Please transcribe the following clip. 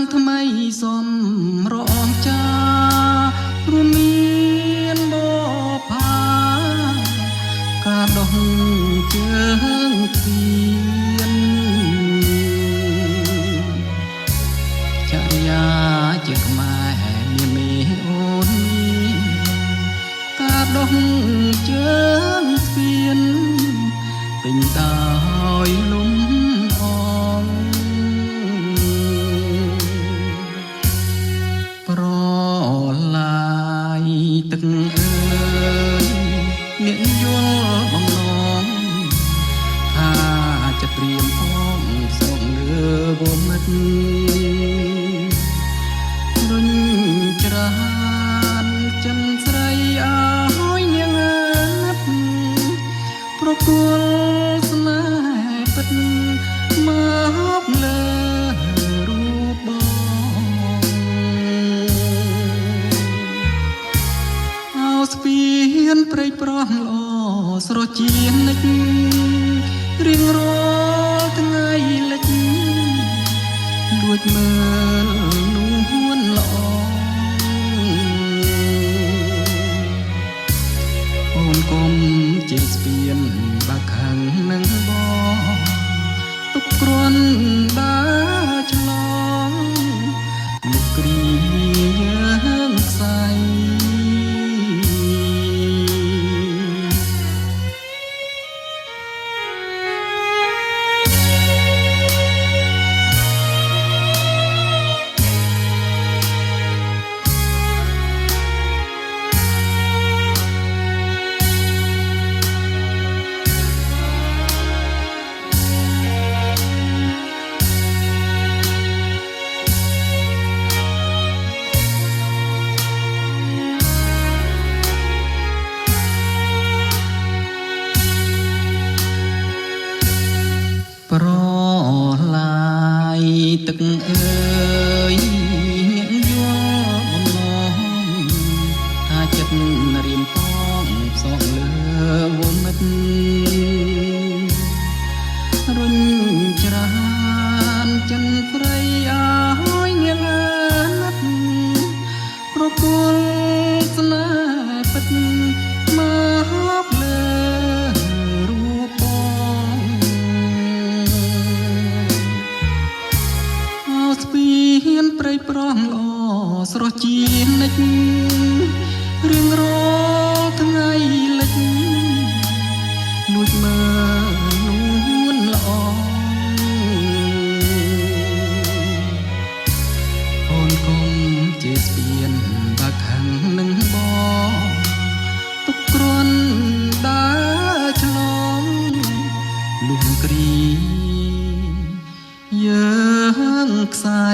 ងថ្មីសំរងចារួមមានបផាការដោះជើងស្ពានចរិយាជាខ្មែរមានមេអូនការដោះជើងស្ពានពេញដោយលំអងប្រឡាយទឹកអើយអ្នកយល់បំណងថាจะเตรียมพร้อมส่งเรือวមិត្តរុញច្រានចិនស្រីអើយនាងណាត់ប្រគល់ស្នេហ៍ពិតមកលើរូបបងអោស្ពានព្រៃប្រោះល្អស្រស់ជានិច្ចរៀងរាល់ថ្ងៃលិចលួចមើលនួនល្អអូនកុំជិះស្ពានបាក់ខាងនឹងបងទុកគ្រាន់ដើរឆ្លងមុខគ្រីយើងខ្សែប្រឡាយទឹកអើយអ្នកយល់បំណងថាចិត្តរៀមផងផ្សងលើវមិត្តរុញច្រានចិនស្រីអើយនាងណាត់ប្រគល់ស្នេហ៍ពិតមកលើរូបបងស្ពានព្រៃប្រោះល្អស្រស់ជានិច្ចរៀងរាល់ថ្ងៃលិចលួចមើលនួនល្អអូនកុំជិះស្ពានបាក់ខាងនឹងបងទុកគ្រាន់ដើរឆ្លងលំគ្រីយើងខ្សែ